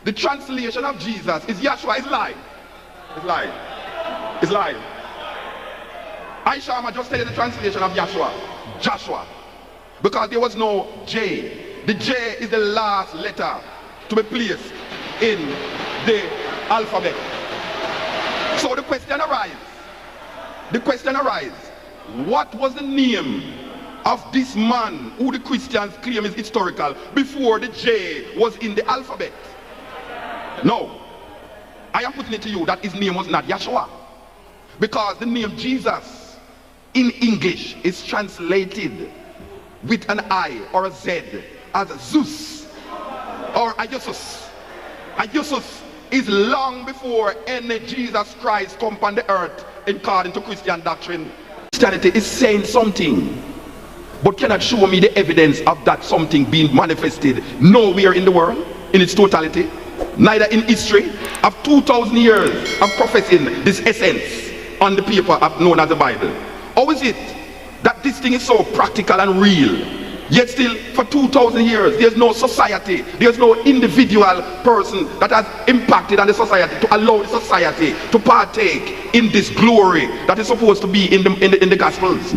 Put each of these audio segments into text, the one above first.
The translation of Jesus is Yahshua is lie. It's lie. It's lie. Aisha, I just tell you the translation of Yahshua. Joshua. Because there was no J. The J is the last letter to be placed in the alphabet. So the question arises. The question arises. What was the name of this man who the Christians claim is historical before the J was in the alphabet? No. I am putting it to you that his name was not Yahshua. Because the name Jesus in English is translated with an I or a Z as Zeus or Iosus. Iosus is long before any Jesus Christ come on the earth according to Christian doctrine. Christianity is saying something, but cannot show me the evidence of that something being manifested nowhere in the world in its totality, neither in history of 2,000 years of professing this essence on the paper known as the Bible. How is it that this thing is so practical and real, yet still for 2,000 years there's no society, there's no individual person that has impacted on the society to allow the society to partake in this glory that is supposed to be in the Gospels?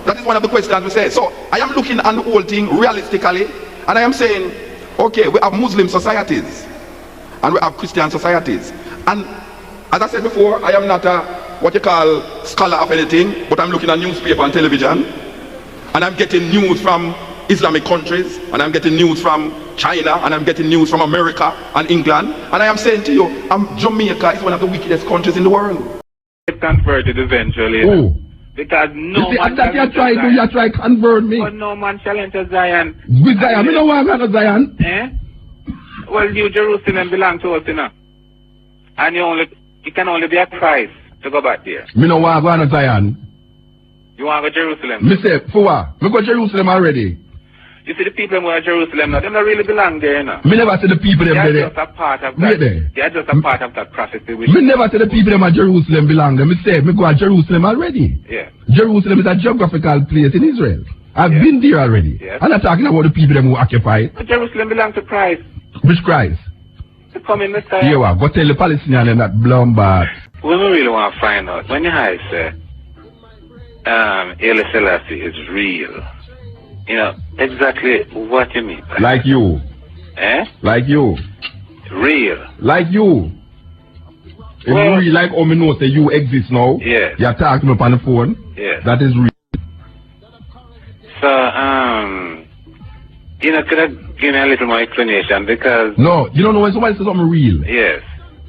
That is one of the questions we say. So I am looking at the whole thing realistically, and I am saying, okay, we have Muslim societies and we have Christian societies, and as I said before, I am not a what you call scholar of anything, but I'm looking at newspaper and television, and I'm getting news from Islamic countries, and I'm getting news from China, and I'm getting news from America and England, and I am saying to you, Jamaica is one of the wickedest countries in the world. Get converted eventually. Oh. Because no you see, man that you try convert me. But no man challenges Zion. With Zion, me no want to go to Zion. Eh? Well, you Jerusalem belong to us, you know. And you can only be a Christ to go back there. Me no want to go to Zion. You want to go to Jerusalem? Me say, for what? Me go to Jerusalem already. You see the people who are in Jerusalem now, they don't really belong there, you know. Me never see the people them there. They are just a part of that. They are just a part of that prophecy. Me never see the people them at Jerusalem belong there. Me say, me go to Jerusalem already. Yeah. Jerusalem is a geographical place in Israel. I've been there already. Yeah. I'm not talking about the people them who occupy it. But Jerusalem belongs to Christ. Which Christ? The coming Messiah. Yeah, well, go tell the Palestinians that blumbar. What we really want to find out, when you say, Haile Selassie is real, you know, exactly what you mean. Like you. Eh? Like you. Real. Like you. It's well, real, like me know say you exist now. Yes. You're talking up on the phone. Yes. That is real. So, you know, could I give me a little more explanation? Because... No, you don't know when somebody says something real. Yes.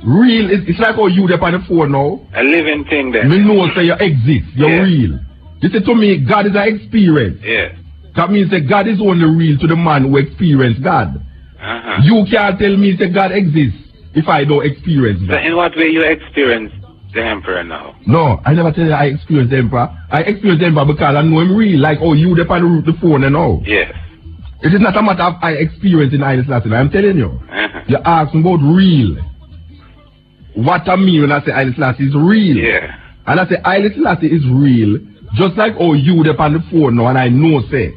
Real, it's like how you up on the phone now. A living thing then. Me know say you exist, you're real. You say to me, God is an experience. Yes. That means that God is only real to the man who experienced God. You can't tell me that God exists if I don't experience God. So in what way you experience the emperor now? No, I never tell you I experience the emperor. I experience the emperor because I know him real, like oh you up on the phone and all. Yes. It is not a matter of I experience in Haile Selassie. I'm telling you. You ask me about real. What I mean when I say Haile Selassie is real. Yeah. And I say Haile Selassie is real, just like oh you up on the phone now and I know say.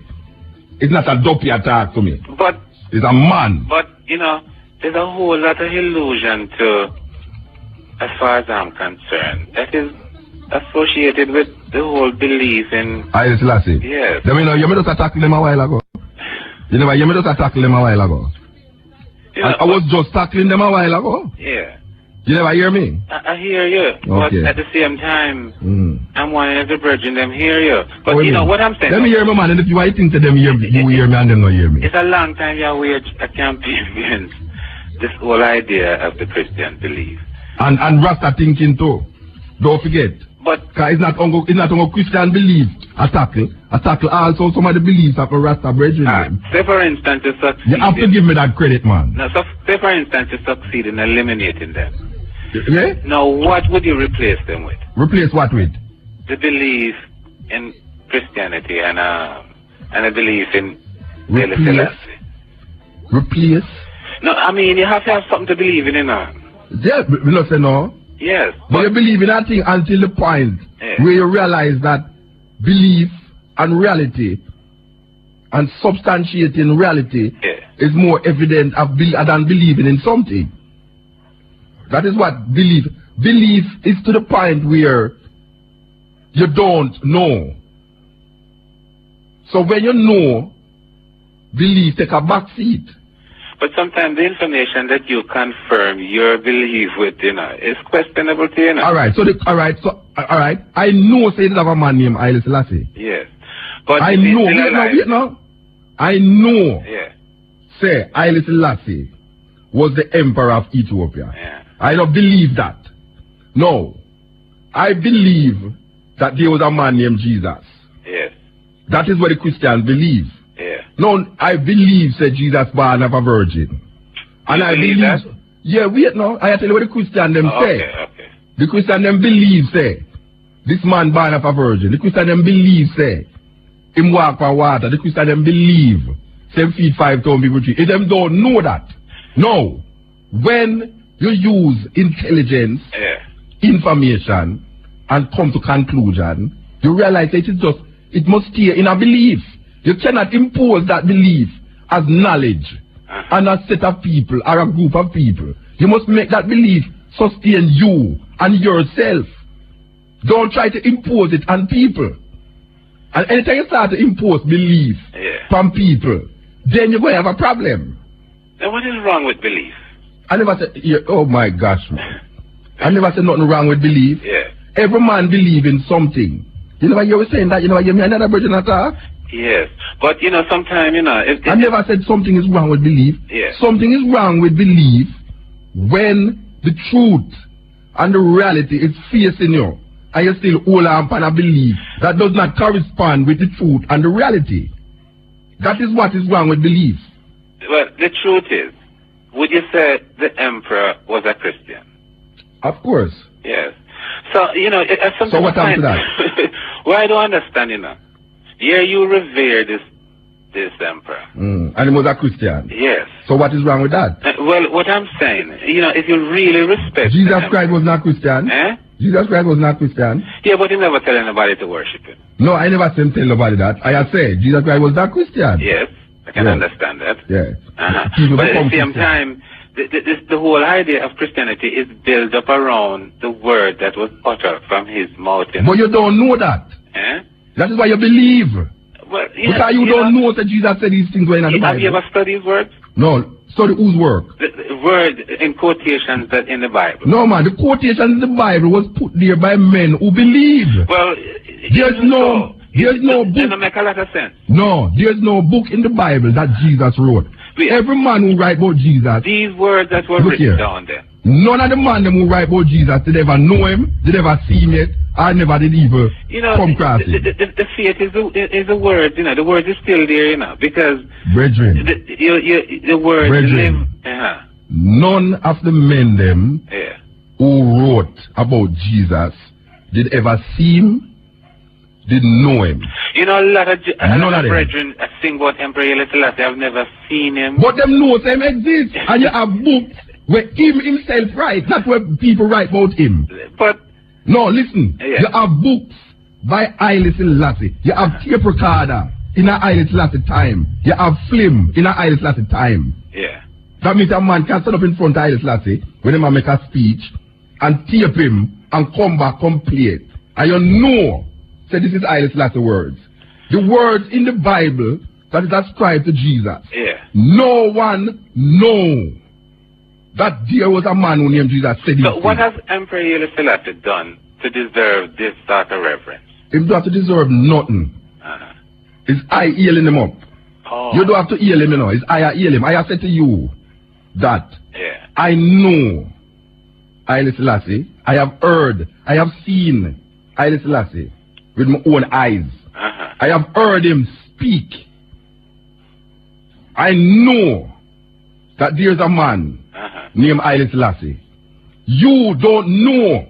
It's not a dopey attack to me. But it's a man. But you know, there's a whole lot of illusion to, as far as I'm concerned, that is associated with the whole belief in Haile Selassie. Yes. You know, you just attacked them a while ago. You know, you just attacked them a while ago. You know, I was just tackling them a while ago. Yeah. You never hear me? I hear you. Okay. But at the same time, I'm wanting every virgin them hear you. But you know what I'm saying? Let me hear me, man. And if you I think to them hear me, you hear me and them not hear me. It's a long time you wage a campaign against this whole idea of the Christian belief. And Rasta thinking too. Don't forget. But it's not only Christian belief tackle also some of the beliefs of a Rasta brethren. Say for instance you succeed. You have to give me that credit, man. No, so say for instance you succeed in eliminating them. Yeah? Now what would you replace them with? Replace what with? The belief in Christianity and a belief in Haile Selassie. Replace? No, I mean you have to have something to believe in, you know. Yeah, we not say no. Yes. But you believe in that thing until the point where you realize that belief and reality and substantiating reality is more evident than believing in something. That is what belief. Belief is to the point where you don't know. So when you know, belief take a back seat. But sometimes the information that you confirm your belief with, is questionable to you. All right. I know say there's a man named Haile Selassie. Yes. But I know. I know. Yeah. Say Haile Selassie was the emperor of Ethiopia. Yeah. I don't believe that. No. I believe that there was a man named Jesus. Yes. That is what the Christians believe. Yeah. No, I believe said Jesus born of a virgin. And I believe that? Yeah, wait now. I tell you what the Christian them say. Okay. The Christian them believe say this man born of a virgin. The Christian them believe say him walk on water. The Christian them believe say him feed 5,000 people. If them don't know that. No. When you use intelligence, information, and come to conclusion, you realize that it must stay in a belief. You cannot impose that belief as knowledge on a set of people or a group of people. You must make that belief sustain you and yourself. Don't try to impose it on people. And anytime you start to impose belief from people, then you're going to have a problem. Now what is wrong with belief? I never said, oh my gosh, man. I never said nothing wrong with belief. Yeah. Every man believes in something. You know why you were saying that? You know why you me another virgin attack? Yes. But, sometimes, I never said something is wrong with belief. Yeah. Something is wrong with belief when the truth and the reality is facing you and you still hold on and a belief that does not correspond with the truth and the reality. That is what is wrong with belief. Well, the truth is, would you say the emperor was a Christian? Of course. Yes. So, at some so what happened to that? Well, I don't understand, Here you revere this emperor. And he was a Christian. Yes. So what is wrong with that? Well, what I'm saying, if you really respect Jesus Christ was not Christian. Jesus Christ was not Christian. Yeah, but he never tell anybody to worship him. No, I never said tell nobody that. I have said Jesus Christ was not Christian. Yes, I can understand that. Yeah. But at the same time, the whole idea of Christianity is built up around the word that was uttered from his mouth. But you don't know that. That is why you believe. Well, because you don't know that Jesus said these things were in the Bible. Have you ever studied words? No. Study whose work? The word in quotations that in the Bible. No, man. The quotations in the Bible was put there by men who believe. Well, there's no book. Doesn't make a lot of sense. No, there's no book in the Bible that Jesus wrote. Every man who write about Jesus. These words that were written down there. None of the man them who write about Jesus did ever know him, did ever see him yet, or never did even come across him. The faith is the word, the word is still there, because brethren, the word brethren, live. None of the men them who wrote about Jesus did ever see him, did know him. A lot of brethren sing about Emperor Haile Selassie. I've never seen him. But them know him exists, and you have books where him himself writes, not where people write about him. But no, listen. You have books by Haile Selassie. You have tape recorder in a Haile Selassie time. You have film in a Haile Selassie time. Yeah. That means a man can stand up in front of Haile Selassie when a man make a speech and tape him and come back complete. And you know, say this is Haile Selassie words. The words in the Bible that is ascribed to Jesus. Yeah. No one knows that there was a man who named Jesus said. So what has Emperor Haile Selassie done to deserve this sort of reverence? He don't have to deserve nothing. It's I healing him up. Oh. You don't have to heal him, It's I heal him. I have said to you that I know Haile Selassie. I have heard, I have seen Haile Selassie with my own eyes. I have heard him speak. I know that there's a man named Haile Selassie. You don't know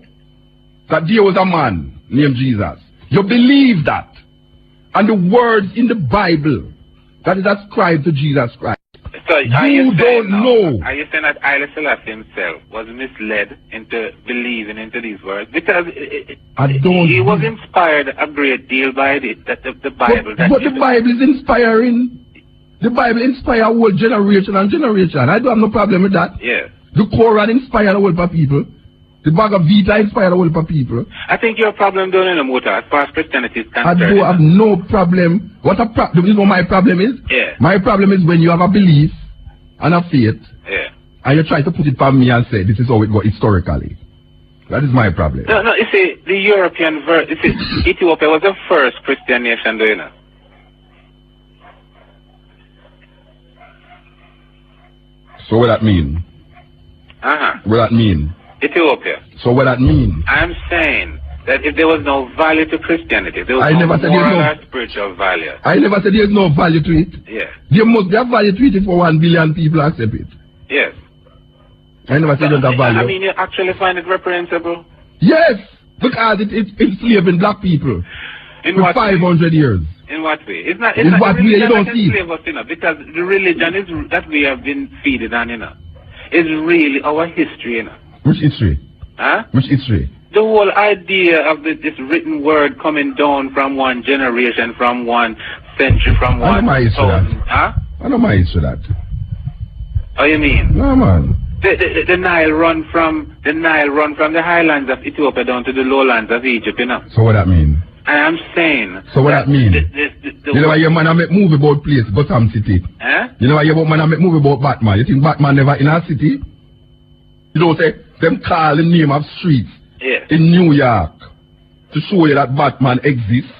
that there was a man named Jesus. You believe that. And the words in the Bible that is ascribed to Jesus Christ. So you don't know. Are you saying that Haile Selassie himself was misled into believing into these words? Because he was inspired a great deal by the Bible. But the Bible is inspiring. The Bible inspires a whole generation and generation. I don't have no problem with that. Yes. The Quran inspired a whole lot of people. The Bhagavad Gita inspired a whole lot of people. I think your problem don't know Muta as far as Christianity is concerned. I do have no problem. What a problem? You know what my problem is? Yeah. My problem is when you have a belief and a faith, Yeah. and you try to put it on me and say this is how it goes historically. That is my problem. No, you see, the European Ethiopia was the first Christian nation, do you know? So what that mean? What that mean? Ethiopia. So what that mean? I'm saying that if there was no value to Christianity, there was no moral or spiritual value. I never said there's no value to it. Yeah. There must be a value to it for 1 billion people accept it. Yes. I never said there's a value. I mean, you actually find it reprehensible? Yes, because it's enslaving black people for 500 years. In what way? It's not. In what way you don't see? Us, you know, because the religion is that we have been feeding on, you know, is really our history, you know. Which history? Huh? Which history? The whole idea of this written word coming down from one generation, from one century, from one. I know my history that. Huh? I know my history that. Oh, you mean? No, man. The Nile run from the highlands of Ethiopia down to the lowlands of Egypt, you know. So what that mean? And I'm saying. So what that mean? You know why your man make movie about place, Gotham City? Huh? You know why your man make movie about Batman? You think Batman never in a city? You don't say them call the name of streets in New York to show you that Batman exists.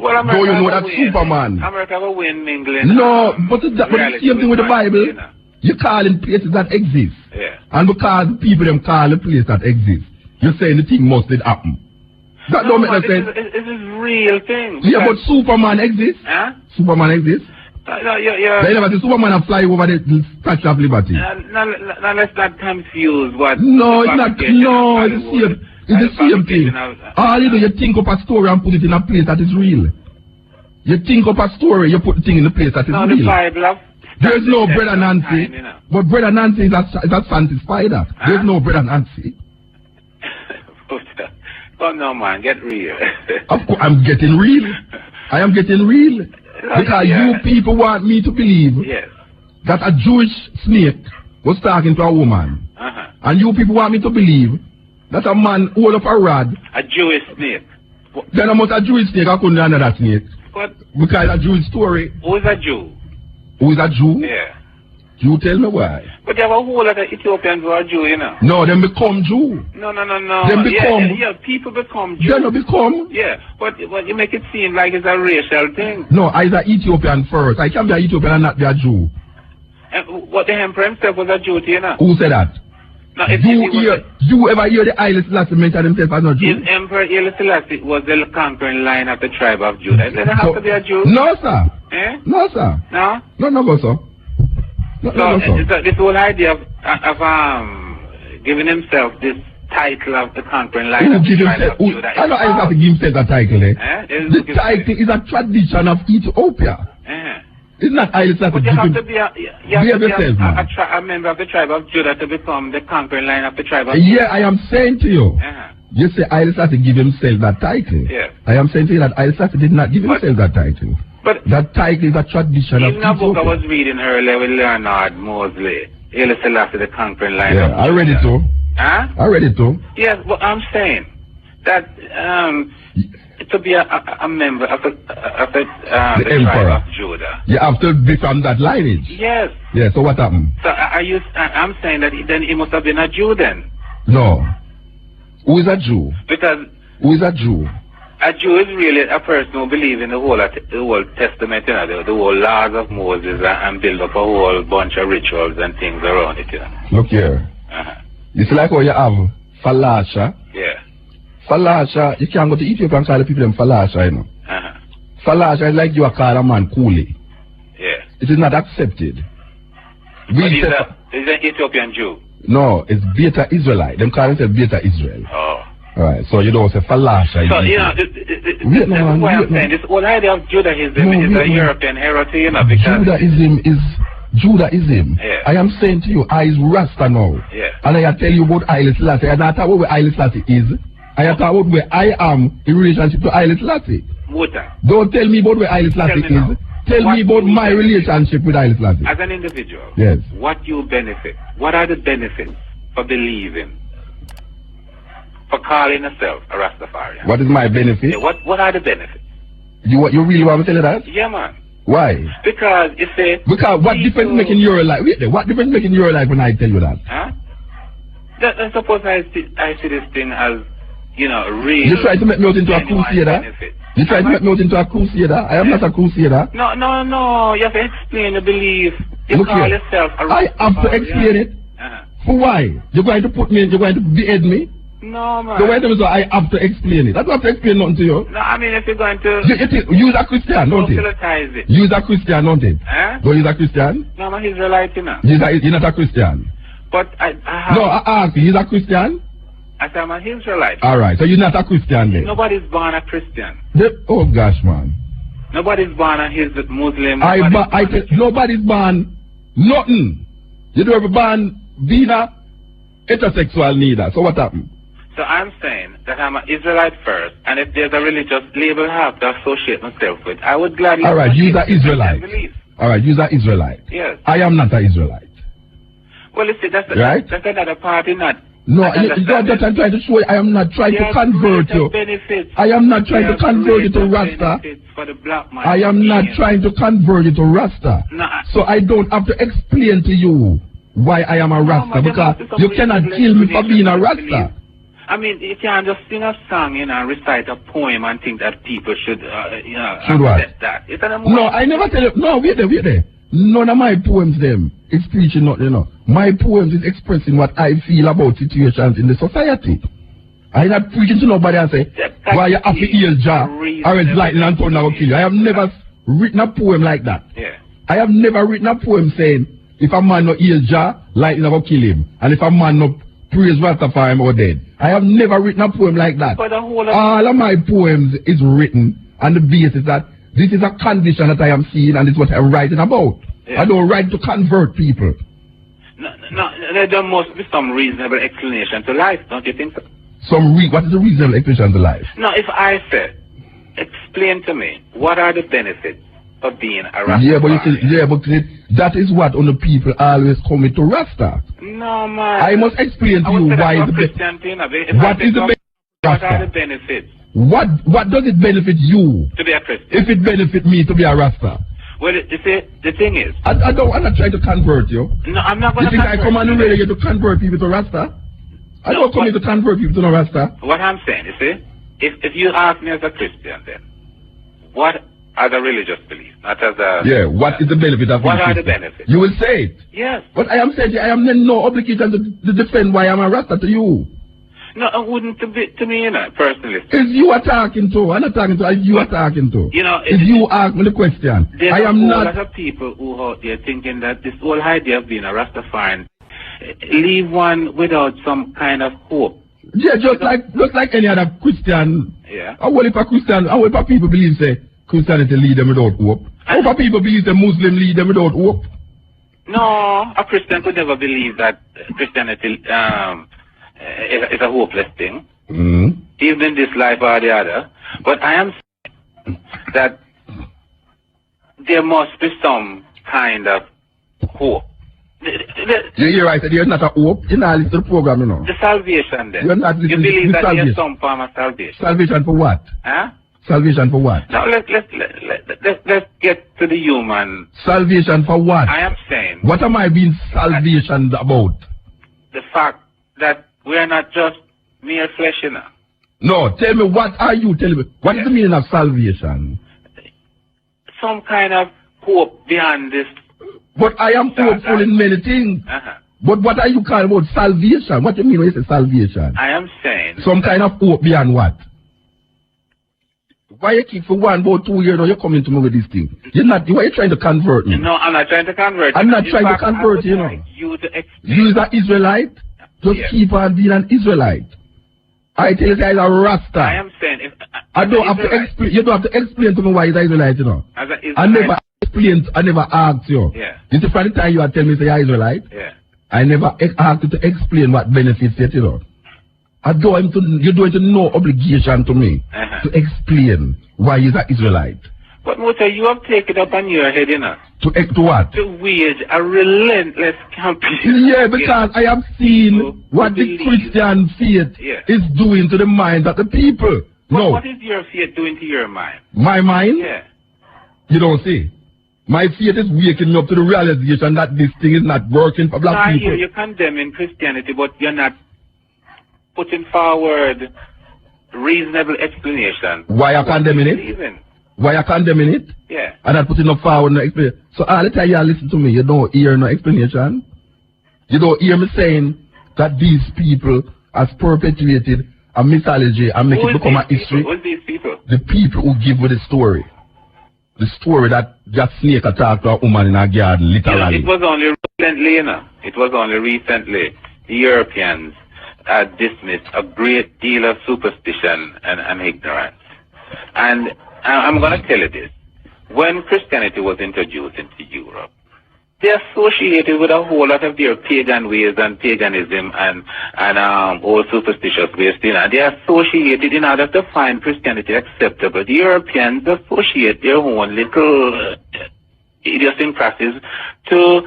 Well, America do you know that win. Superman? America will win England. No, but the same thing with the Bible. You know. You call in places that exist. Yeah. And because people them call the place that exists, you're saying the thing must did happen. That don't make no sense. This is real thing. Yeah, but Superman exists. Huh? Superman exists. No, yeah. They never see Superman and fly over the Statue of Liberty. Now let's not confuse what. No, it's not. No, it's the same. It's the same thing. All you do, you think up a story and put it in a place that is real. You think up a story, you put the thing in a place that is real. The Bible. There's no Brother Nancy. Time, you know. But Brother Nancy is a fancy spider. There's no Brother Nancy. Oh no, man, get real. Of course, I'm getting real. I am getting real. Because you people want me to believe that a Jewish snake was talking to a woman. And you people want me to believe that a man hold up a rod. A Jewish snake. Then I must a Jewish snake, I couldn't do another snake. What? Because a Jewish story. Who is a Jew? Who is a Jew? Yeah. You tell me why. But you have a whole lot of Ethiopians who are Jew, you know. No, them become Jew. No. Them become. Yeah, people become Jew. They don't become. Yeah, but you make it seem like it's a racial thing. No, I is an Ethiopian first. I can be an Ethiopian and not be a Jew. And what the emperor himself was a Jew, you know. Who said that? No, you ever hear the Haile Selassie mention himself as a Jew? His Emperor Haile Selassie was the conquering line of the tribe of Judah. Does it have to be a Jew? No, sir. Eh? No, sir. No? No, sir. No, so this whole idea of giving himself this title of the conquering line of the tribe of Judah. I know I have to give himself that title, eh? The title is a tradition of Ethiopia. It's not Haile Selassie. But you have to be a member of the tribe of Judah to become the conquering line of the tribe of Judah. Yeah, I am saying to you. You say Haile Selassie give himself that title. Yeah. I am saying to you that Haile Selassie did not give himself that title. But that title is a tradition of Ethiopia. In a book I was reading earlier with Leonard Mosley, Haile Selassie, the conquering line of Judah. I read it too. Huh? I read it too. Yes, but I'm saying that to be a member of the tribe of Judah. You have to be from that lineage. Yes. Yeah, so what happened? So I'm saying that then he must have been a Jew then. No. Who is a Jew? Because who is a Jew? A Jew is really a person who believes in the whole Testament, you know, the whole laws of Moses and build up a whole bunch of rituals and things around it, you know. Look here. It's like how you have Falasha. Yeah. Falasha, you can't go to Ethiopia and call the people them Falasha, you know. Falasha is like you are called a man Kuli. Yeah. It is not accepted. But he's an Ethiopian Jew. No, it's Beta Israelite. Them call themselves Beta Israel. Oh. Alright, so you don't say Falasha. So, you know, that's why I'm saying this whole idea of Judaism is a European heritage, you know, because Judaism. Yeah. I am saying to you, I is Rasta now. Yeah. And I tell you about Haile Selassie. I not talk about where Haile Selassie is. I talk about where I am in relationship to Haile Selassie. Muta. Don't tell me about where Haile Selassie is. Tell me about my relationship with Haile Selassie. As an individual, Yes. what you benefit? What are the benefits for believing? For calling yourself a Rastafarian? What is my benefit? Yeah, what are the benefits? You really want me to tell you that? Yeah, man. Why? Because you say... Because what difference make in your life? Wait there, what difference make in your life when I tell you that? Huh? I suppose I see this thing as, you know, real... You try to make me out into a crusader? benefit. You try to make me out into a crusader? I am not a crusader. No. You have to explain the belief. You Look call here. yourself a I have to explain it. For why? You're going to put me, you're going to behead me? No, man. So wait a minute, so I have to explain it. I don't have to explain nothing to you. No, I mean, if you're going to... Use a Christian, don't it? Proselytize it. Use a Christian, don't it? Huh? Don't use a Christian? No, I'm an Israelite, you know. You're not a Christian. But I have... No, I ask you, use a Christian? I said I'm an Israelite. Alright, so you're not a Christian then? Nobody's born a Christian. Oh gosh, man. Nobody's born a Muslim. Nobody's born nothing. You don't ever born being a heterosexual neither. So what happened? So I'm saying that I'm an Israelite first, and if there's a religious label I have to associate myself with, I would gladly... Alright, use an Israelite. Alright, use an Israelite. Yes. I am not an Israelite. Well, you see, that's another party, not... No, I'm trying to show you, I am not trying to convert you. I am not trying to convert you to Rasta. For the black man. I am not trying to convert you to Rasta. So I don't have to explain to you why I am a Rasta, because you cannot kill me for being a Rasta. I mean, you can't just sing a song, you know, recite a poem and think that people should, Should what? accept that. No, I never tell you. No, wait there. None of my poems, them, is preaching not, you know. My poems is expressing what I feel about situations in the society. I'm not preaching to nobody and say, why you have to heal Jah, or else lightning and thunder will kill you. I have never written a poem like that. Yeah. I have never written a poem saying, if a man no heal Jah, lightning will kill him. And if a man no praise Rastafari, him or dead. I have never written a poem like that. All of my poems is written on the basis that this is a condition that I am seeing and it's what I'm writing about. Yeah. I don't write to convert people. No, there must be some reasonable explanation to life, don't you think so? What is the reasonable explanation to life? No, if I say, explain to me, what are the benefits of being a Rasta? But that is what on the people always come to Rasta. No, man. I must explain to you why the what is the what are the benefits? What does it benefit you? To be a Christian. If it benefit me to be a Rasta. Well, you see, the thing is... I'm not trying to convert you. No, I'm not going to convert you. You think I come on the radio to convert people to Rasta? I don't come here to convert people to no Rasta. What I'm saying, you see, if you ask me as a Christian then, what are the religious beliefs? Not as a... Yeah, what is the benefit of what are the benefits? You will say it. Yes. But I am saying I am in no obligation to defend why I'm a Rasta to you. No, it wouldn't to me, you know, personally. It's you are talking to. I'm not talking to. It's you are talking to. You know, if you ask me the question, I am not. There's a lot of people who are out there thinking that this whole idea of being a Rastafarian leave one without some kind of hope. Yeah, just like any other Christian. Yeah. How if people believe say Christianity lead them without hope? How if people believe the Muslim lead them without hope? No, a Christian could never believe that Christianity is a hopeless thing, even in this life or the other. But I am saying that there must be some kind of hope. You're right, there's not a hope. You're not listening to the program, you know. The salvation then. You're not listening you believe that salvation. There's some form of salvation. Salvation for what? Huh? Salvation for what? Now let's get to the human. Salvation for what? I am saying. What am I being salvation about? The fact that we are not just mere flesh, you know. No, tell me, what are you telling me? What is the meaning of salvation? Some kind of hope beyond this. But I am hopeful in many things. But what are you calling about salvation? What do you mean when you say salvation? I am saying... Some kind of hope beyond what? Why you keep for 1 about 2 years now you're coming to me with this thing? Why are you trying to convert me? No, I'm not trying to convert you. I'm not trying to convert you, know. You is an Israelite? Just keep on being an Israelite. I tell you that I'm a Rasta. I am saying if I don't have to explain. You don't have to explain to me why you're Israelite, you know. As an Israelite, I never explained. I never asked you. Yeah. This is the first time you are telling me say you're Israelite. Yeah. I never asked you to explain what benefits it, you know. You don't have no obligation to me to explain why you're an Israelite. But Muta, you have taken it up on your head, you know. To what? To wage a relentless campaign. Yeah, because I have seen what the Christian faith is doing to the minds of the people. But what is your faith doing to your mind? My mind? Yeah. You don't see. My faith is waking me up to the realization that this thing is not working for black people. You're condemning Christianity, but you're not putting forward reasonable explanation. Why are condemning it? Why are condemning it? Yeah. And not putting up forward no explanation. So all the time you listen to me, you don't hear no explanation. You don't hear me saying that these people has perpetuated a mythology and make it become a history. Who's these people? The people who give you the story. The story that snake attacked a woman in a garden, literally. It was only recently, you know. It was only recently the Europeans dismissed a great deal of superstition and ignorance. And I'm going to tell you this. When Christianity was introduced into Europe, they associated with a whole lot of their pagan ways and paganism and all superstitious ways. You know, they associated in order to find Christianity acceptable. The Europeans associate their own little idiosyncrasies to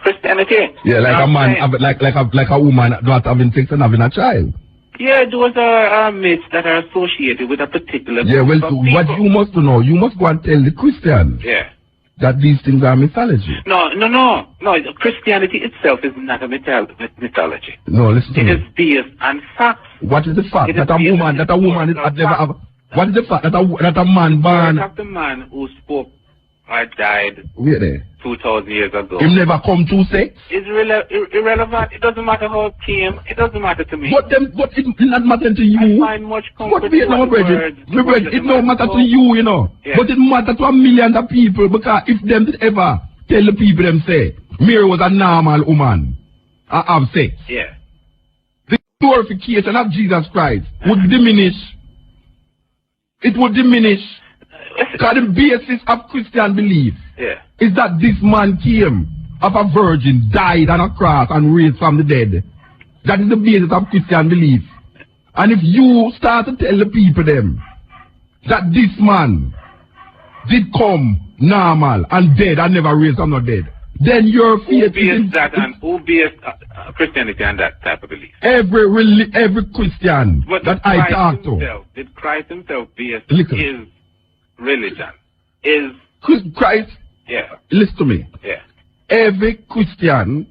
Christianity. Yeah, like a man, like a woman not having sex and having a child. Yeah, those are myths that are associated with a particular group of people. What you must know, you must go and tell the Christians. Yeah. That these things are mythology. No. Christianity itself is not a mythology. No, listen to me. It is based on facts. What is the fact that a woman had never have? What is the fact that a man born? The man who spoke or died. Wait there. 2,000 years ago. Him never come to sex? It's irrelevant. It doesn't matter how it came. It doesn't matter to me. But it not matter to you. I find much comfort in words. It don't matter to you, you know. Yeah. But it matter to a million of people, because if them did ever tell the people them say, Mary was a normal woman, I have sex. Yeah. The glorification of Jesus Christ would diminish. It would diminish. Because the basis of Christian belief is that this man came of a virgin, died on a cross and raised from the dead. That is the basis of Christian belief. And if you start to tell the people them that this man did come normal and dead and never raised from the dead, then your faith who based Christianity on that type of belief? Every Christian that I talk to. Did Christ himself base his religion? Is Christ? Yeah. Listen to me. Yeah. Every Christian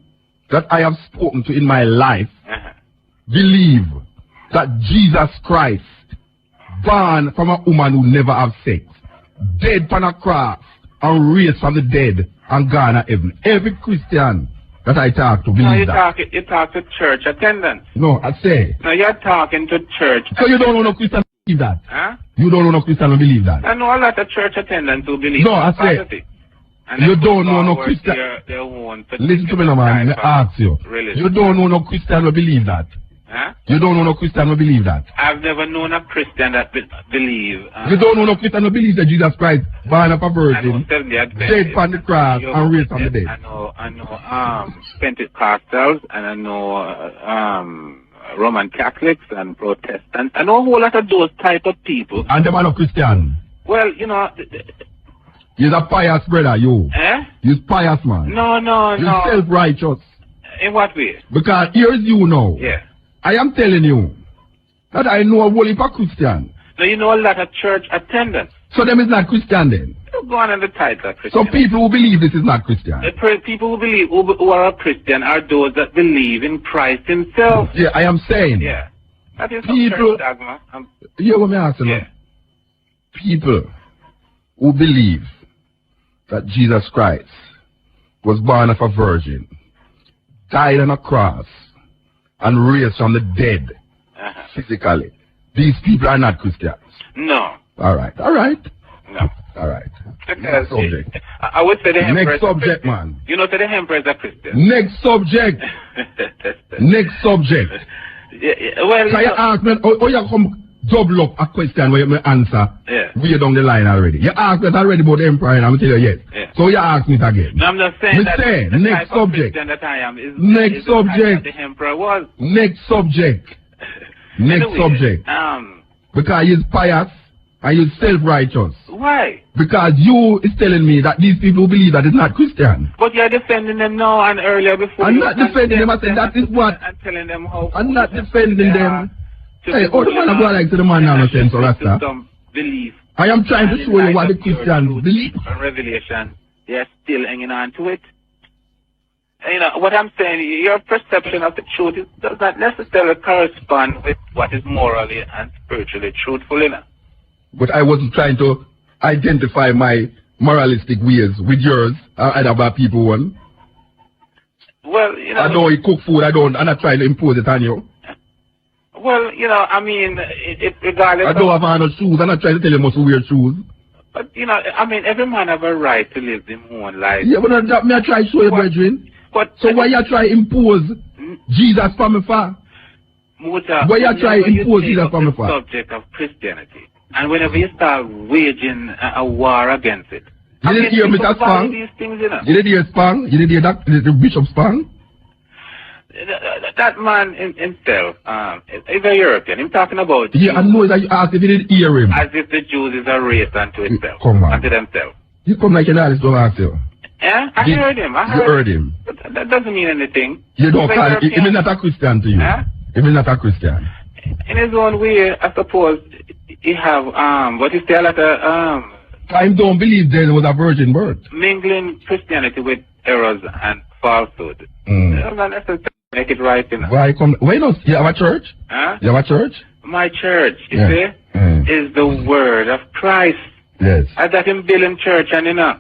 that I have spoken to in my life believe that Jesus Christ, born from a woman who never have sex, dead on a cross, and raised from the dead and gone to heaven. Every Christian that I talk to believe that. You talk to church attendance. No, I say. No, you're talking to church. So you don't know no Christian believe that? Huh? You don't know no Christian who believe that? I know a lot of church attendants who believe no, I say. You don't know no Christian. Listen to me now, man. I ask you. Religion. You don't know no Christian who believe that? Huh? You don't know no Christian who believe that? I've never known a Christian that believe. You don't know no Christian who believes that Jesus Christ, born of a virgin, dead on the cross, and raised from the dead. I know Pentecostals, and I know Roman Catholics and Protestants. I know a whole lot of those type of people. And them are not Christian. Well, you know. You're a pious brother, you. Eh? You're pious, man. No. You're self-righteous. In what way? Because here's you now. Yeah. I am telling you that I know a whole heap of Christian. Now you know a lot of church attendants. So them is not Christian then? You go on in the title of Christian. So people who believe this is not Christian? People who believe who are a Christian are those that believe in Christ himself. Yeah, I am saying. Yeah. That is people, church dogma. You want me ask you? Yeah. People who believe that Jesus Christ was born of a virgin, died on a cross, and raised from the dead physically. These people are not Christians. No. All right. No. All right. Next subject. I would say the Emperor. Next subject, man. You know, say the Emperor is a Christian. Next subject. Next subject. Yeah. Well, so you ask me, you come double up a question where you may answer. Yeah. Way down the line already. You asked me already about the Emperor, and I'm going to tell you yes. Yeah. So you ask me it again. No, I'm just saying that the next type subject. Of Christian that I am is next subject. The Emperor was. Next subject. Next anyway, subject. Because he's pious And you're self-righteous. Why? Because you is telling me that these people who believe that it's not Christian. But you're defending them now and earlier before. I'm not defending them. I said that is what. And telling them how. I'm not defending them. Hey, oh, the man I go like to the man now, no sense, so that's that. Belief. I am trying to show you what the Christians believe. And revelation, they're still hanging on to it. And, you know, what I'm saying, your perception of the truth does not necessarily correspond with what is morally and spiritually truthful, you know. But I wasn't trying to identify my moralistic ways with yours and other people one. Well, you know. I know you cook food, I'm not trying to impose it on you. Well, you know, I mean, regardless. I don't have on no shoes, I'm not trying to tell you must wear shoes. But, you know, I mean, every man have a right to live their own life. Yeah, but that me I try to show you, brethren. But, so why you try to impose Jesus from me for? Why you try to impose Jesus from me for? Subject of Christianity. And whenever you start waging a war against it. You didn't hear Mr. Spang? These things, you know? You didn't hear Spang? You didn't hear the Bishop Spang? That man himself, is a European. I'm talking about yeah, Jews. I know that you asked if you didn't hear him. As if the Jews is a race unto itself. Come on. Unto themselves. You come like an Alice, don't ask you. Yeah, I heard him. You heard him. But that doesn't mean anything. You don't call him. He is not a Christian to you. He is not a Christian. In his own way, I suppose, he have, what is there like I don't believe there was a virgin birth. Mingling Christianity with errors and falsehood. Not necessarily make it right, you know. Why not? You have a church? Huh? You have a church? My church, you see, is the word of Christ. Yes. I got him building church, and you know.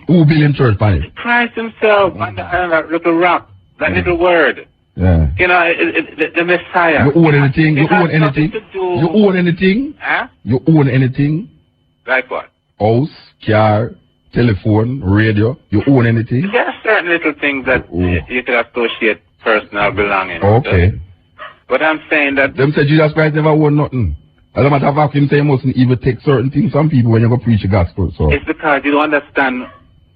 Who building church, Panny? Christ himself, on that little rock, that little word. Yeah. You know, the Messiah. You own anything? You own anything? You own anything? Huh? You own anything? Like what? House, car, telephone, radio. You own anything? There are certain little things that you could associate personal belongings. Okay. But I'm saying that... Them say Jesus Christ never owned nothing. As a matter of fact, him say you mustn't even take certain things from people when you go preach the gospel. So it's because you don't understand...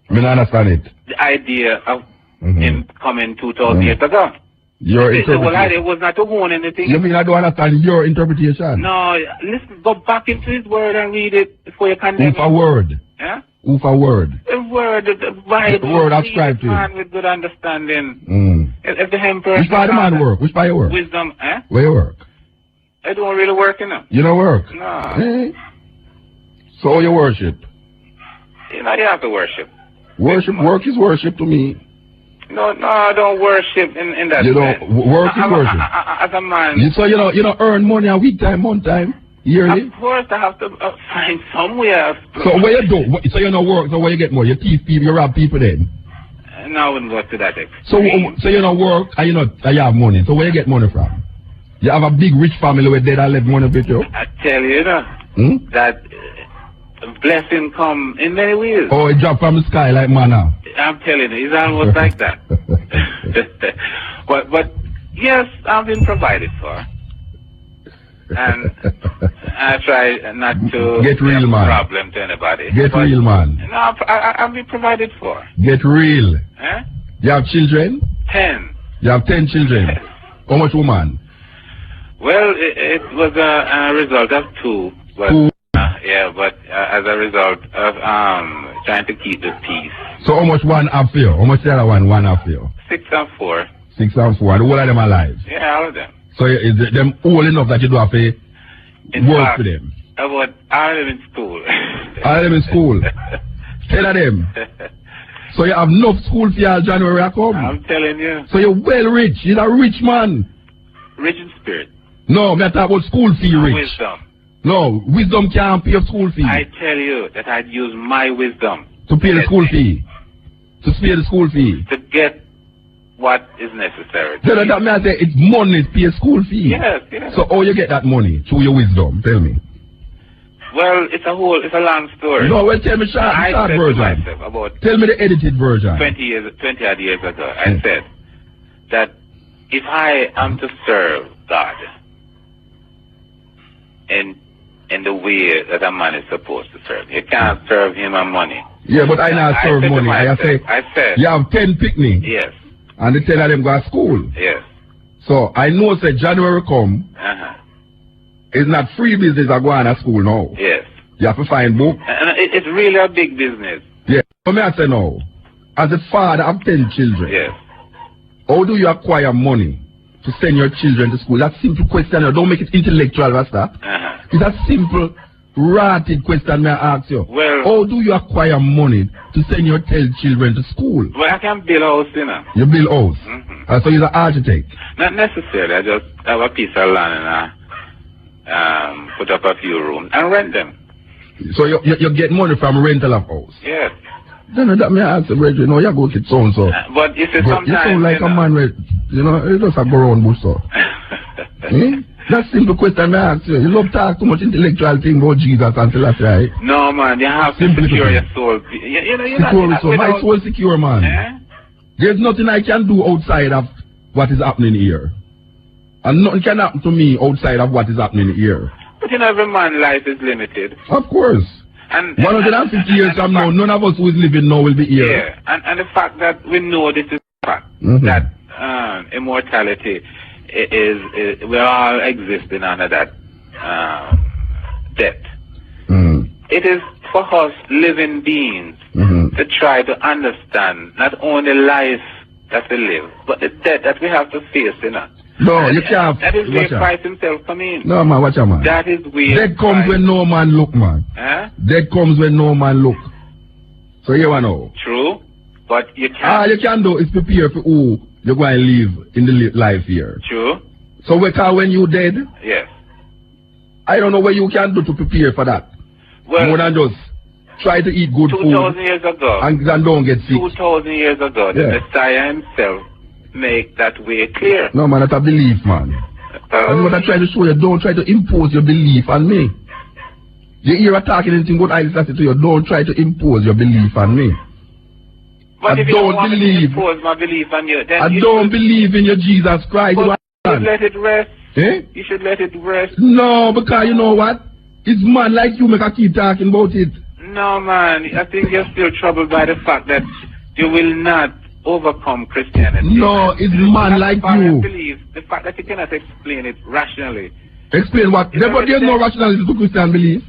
I don't understand it. The idea of him coming 2,000 years ago. Your interpretation. Well, it was not to own anything. You mean I don't understand your interpretation? No, listen, go back into his word and read it before you condemn it. Who for word? Yeah? Who for word? The word, the Bible. The word ascribed to man with good understanding. If the emperor... Which part of man work? Which part you work? Wisdom, eh? Where you work? I don't really work, you know. You don't work? No. So you worship? You know, you have to worship. Worship, work is worship to me. No, I don't worship in that you sense. Don't work is worship. As a man. So you don't earn money a week time, month time, yearly? Of course, I have to find somewhere. So where you do? So you don't work, so where you get more? You thief people, you rob people then? No, I wouldn't go to that extreme. So you don't work and you have money. So where you get money from? You have a big rich family where they left money with you? I tell you, that blessing come in many ways. Oh, it drop from the sky like manna. I'm telling you, it's almost like that. but yes, I've been provided for. And I try not to get real, man. Problem to anybody. Get real, man. No, I've been provided for. Get real. Eh? You have children? 10. You have 10 children? Yes. How much woman? Well, it was a result of 2. But, 2? Yeah, but as a result of trying to keep the peace. So how much one have for you? How much the other one have for you? 6 and 4. 6 and 4. And all of them alive? Yeah, all of them. So is them old enough that you do have to work for them? About all of them in school. All of them in school? 10 of them? So you have enough school for your January I come? I'm telling you. So you're well rich. You're a rich man. Rich in spirit. No, I'm talking about school fee rich. Wisdom. No, wisdom can't pay your school fee. I tell you that I'd use my wisdom. To pay the school fee. To pay the school fee. To get what is necessary. So that means I say it's money to pay school fee. Yes. So how you get that money? Through your wisdom, tell me. Well, it's a long story. No, well tell me short version. Tell me the edited version. 20 odd years ago, I said that if I am to serve God in the way that a man is supposed to serve, you can't serve him on money. Yeah, but I not serve money. I said you have 10 picnics. Yes. And the 10 of them go to school. Yes. So I know say January come. It's not free business I go on at school now. Yes. You have to find book. And it's really a big business. Yeah. Let me ask you now. As a father of 10 children, Yes. how do you acquire money to send your children to school? That's a simple question. Don't make it intellectual, Rasta. It's a simple, rotted question may I ask you. Well, how do you acquire money to send your 10 children to school? Well, I can build a house, you know. You build house? So you're an architect? Not necessarily. I just have a piece of land and I put up a few rooms and rent them. So you get money from rental of house? Yes. Then that may I ask you, you know, you go to so and so. But you see, sometimes you sound like a man with, you know, you just a go around bush so. That's simple question may I ask you. You love talk too much intellectual thing about Jesus until that's right. No, man, you have to secure your soul. You know, secure your soul. My soul secure, man. There's nothing I can do outside of what is happening here. And nothing can happen to me outside of what is happening here. But you know, every man's life is limited. Of course. And 150 years from now, none of us who is living now will be here. Yeah, and the fact that we know this is a fact, that immortality is we all existing under that death. It is for us living beings to try to understand not only life that we live, but the death that we have to face, you know. No, you can't. That is where Christ himself come in. No, man, watch out, man. That is where death comes when no man look, man. Death comes when no man look. So you know. True, but you can't. All you can do is prepare for who you're going to live in the life here. True. So when you dead? Yes. I don't know what you can do to prepare for that. Well, more than just try to eat good 2,000 food. years ago. And don't get sick. 2,000 years ago, the Messiah himself make that way clear. No, man, that's a belief, man. That's what I try to show you. Don't try to impose your belief on me. You hear her talking anything good, I listen to you. Don't try to impose your belief on me. But if you don't want me to impose my belief on you, then I don't believe in your Jesus Christ. You should let it rest. You should let it rest. No, because you know what? It's man like you make a keep talking about it. No, man. I think you're still troubled by the fact that you will not overcome Christianity. No, it's man like you. Believe the fact that you cannot explain it rationally. Explain what? There's no rationality to Christian belief.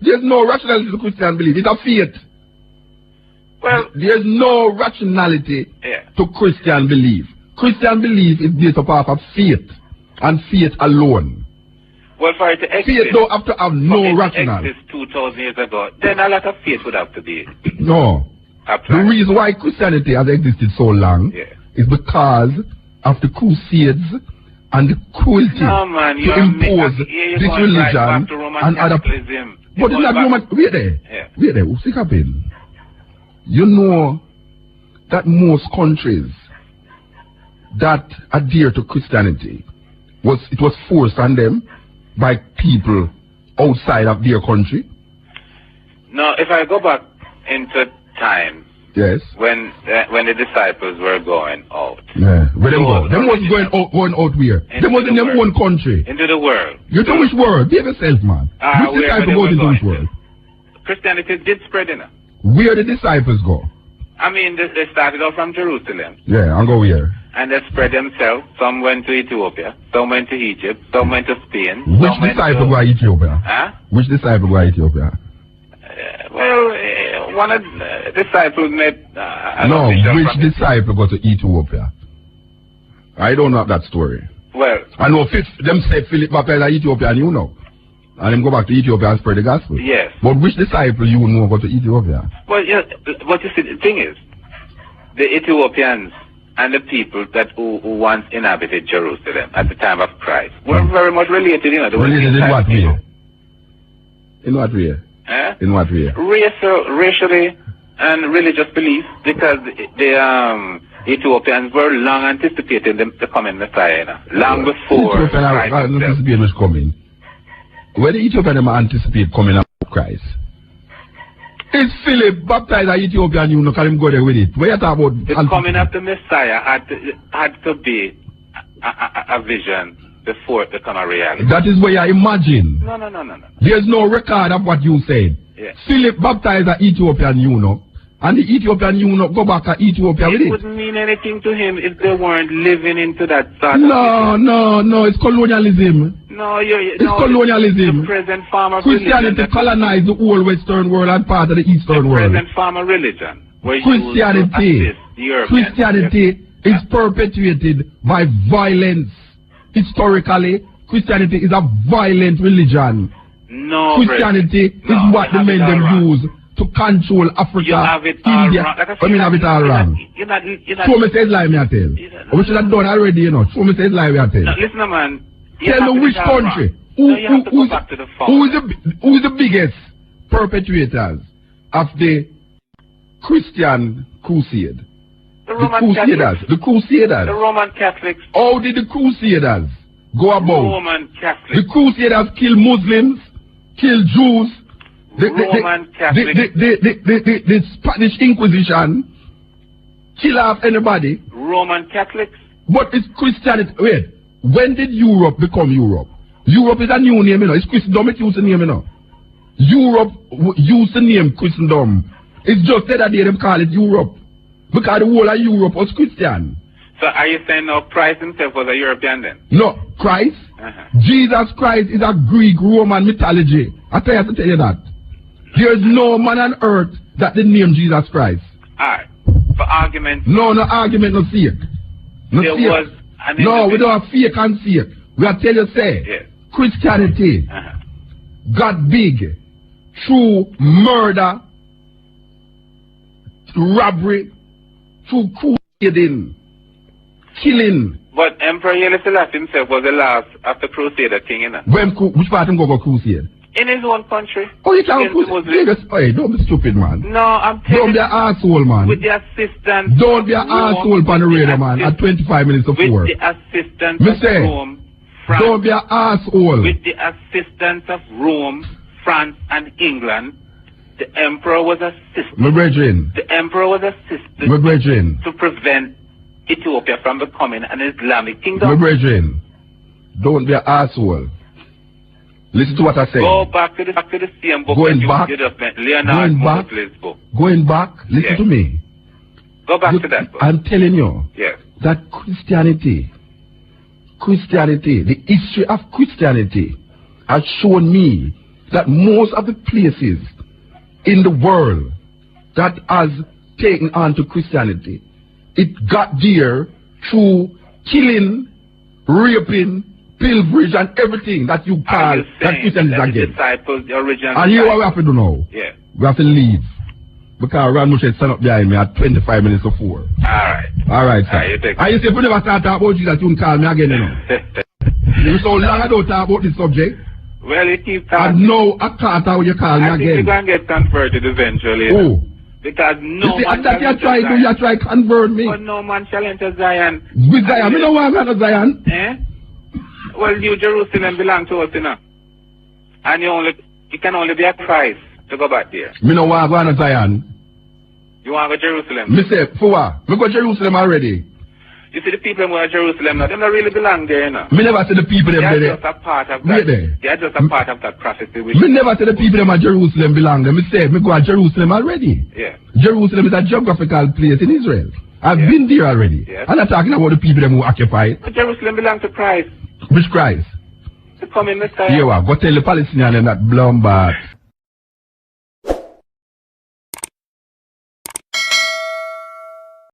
There's no rationality to Christian belief. It's a faith. Well, there's no rationality to Christian belief. Christian belief is based upon of faith and faith alone. Well, for it to exist, faith don't have to have no rationale. Exist 2,000 years ago, then a lot of faith would have to be. No. The reason why Christianity has existed so long is because of the Crusades and the cruelty to impose this religion and other. But it's not Roman. Wait there. Wait there. What's happening? You know that most countries that adhere to Christianity it was forced on them by people outside of their country? No, if I go back into time, yes, when the disciples were going out, where them go? Them was going out where? Them was in their own country. Into the world. You know which world? Give yourself, man. Which disciples go into which world? Christianity did spread in it. Where the disciples go? I mean, they started off from Jerusalem. Yeah, and go where? And they spread themselves. Some went to Ethiopia, some went to Egypt, some went to Spain. Which disciple go to Ethiopia? Huh? Which disciple go to Ethiopia? One of the disciples met... no, which disciple go to Ethiopia? I don't know that story. Well... I know them say Philip baptized in Ethiopia, and you know. And them go back to Ethiopia and spread the gospel. Yes. But which disciple you know go to Ethiopia? Well, yeah, but you see, the thing is, the Ethiopians and the people that who once inhabited Jerusalem at the time of Christ were very much related, you know. Related in what way? In what way? In what way? Racially and religious beliefs, because the Ethiopians were long anticipating the coming Messiah, you know, long before Christ anticipating was coming. When the Ethiopians anticipate coming of Christ, is Philip baptized in Ethiopia and you know can him go there with it? Where you talk about the coming of the Messiah had to be a vision before it become a reality. That is where you imagine. No. There's no record of what you said. Yeah. Philip baptized an Ethiopian eunuch, and the Ethiopian eunuch go back to Ethiopia with it. It wouldn't mean anything to him if they weren't living into that sort No, it's colonialism. No, it's colonialism. The present form of Christianity religion. colonized the whole Western world and part of the Eastern world. Present form of religion. Christianity is perpetuated by violence. Historically, Christianity is a violent religion. No, Christianity is what the men them use to control Africa, India. I mean, have it all wrong. Show me says lie, me I tell. We should have done already, you know. Show me says lie, me I tell. No, listen, man. Tell me which country. Who is the biggest perpetrators of the Christian crusade? The Crusaders. The Crusaders. The Roman Catholics. How did the Crusaders go about? Roman Catholics. The Crusaders kill Muslims, kill Jews. Roman Catholics. The Spanish Inquisition kill off anybody. Roman Catholics. But it's Christianity. Wait, when did Europe become Europe? Europe is a new name, you know. It's Christendom, it used the name, you know. Europe used the name Christendom. It's just that they call it Europe. Because the whole of Europe was Christian. So are you saying now Christ himself was a European then? No, Christ. Jesus Christ is a Greek Roman mythology. I have to tell you that. There is no man on earth that the name Jesus Christ. Alright. For argument. No argument, no fake. No there fake. Was an no, we don't have fake and fake. We are telling you, say, yes. Christianity got big through murder, robbery, through crusading, killing. But Emperor Haile Selassie himself was the last of the Crusader king, you know. Which part him go crusade? In his own country. Oh, you can't crusade? Hey, don't be stupid, man. No, I'm telling you. Don't be an asshole, man. With the assistance. Don't be an asshole on the radio, man, at 25 minutes of 4. With the assistance of Rome, France. Don't be an asshole. With the assistance of Rome, France, and England, the emperor was assisted. My brethren. The emperor was assisted. My brethren. To prevent Ethiopia from becoming an Islamic kingdom. My brethren. Don't be an asshole. Listen to what I say. Go back to the same book. Going back. Leonard Moses' book. Going back. Listen to me. Go back to that book. I'm telling you. Yes. That Christianity, the history of Christianity has shown me that most of the places in the world that has taken on to Christianity, it got there through killing, raping, pilferage, and everything that you call that Christians are against. And here what we have to do now? Yeah. We have to leave. Because Ron Mushet stand up behind me at 25 minutes of 4. Alright. Alright, sir. And you say, if you never start talking about Jesus, you can call me again, you know. You so long I don't talk about this subject. Well, you keep talking. And no, I can't talk when you call me again. I think you're going to get converted eventually. Oh. Because no man that you try convert me. But no man shall enter Zion. With Zion? I don't want to go to Zion. Eh? Well, you Jerusalem belong to us, you know. And you can only be a Christ to go back there. Me no want to go to Zion. You want to go to Jerusalem? Me say, for what? Me go to Jerusalem already. You see the people who are Jerusalem now, they don't really belong there, you know. Me never see the people them there. They are just a part of that. They are just a part of that prophecy. Me never see the people them at Jerusalem belong there. Me say, me go to Jerusalem already. Yeah. Jerusalem is a geographical place in Israel. I've been there already. Yes. I'm not talking about the people them who occupy it. But Jerusalem belongs to Christ. Which Christ? The coming Messiah. Yeah, well, go tell the Palestinians that blumbat.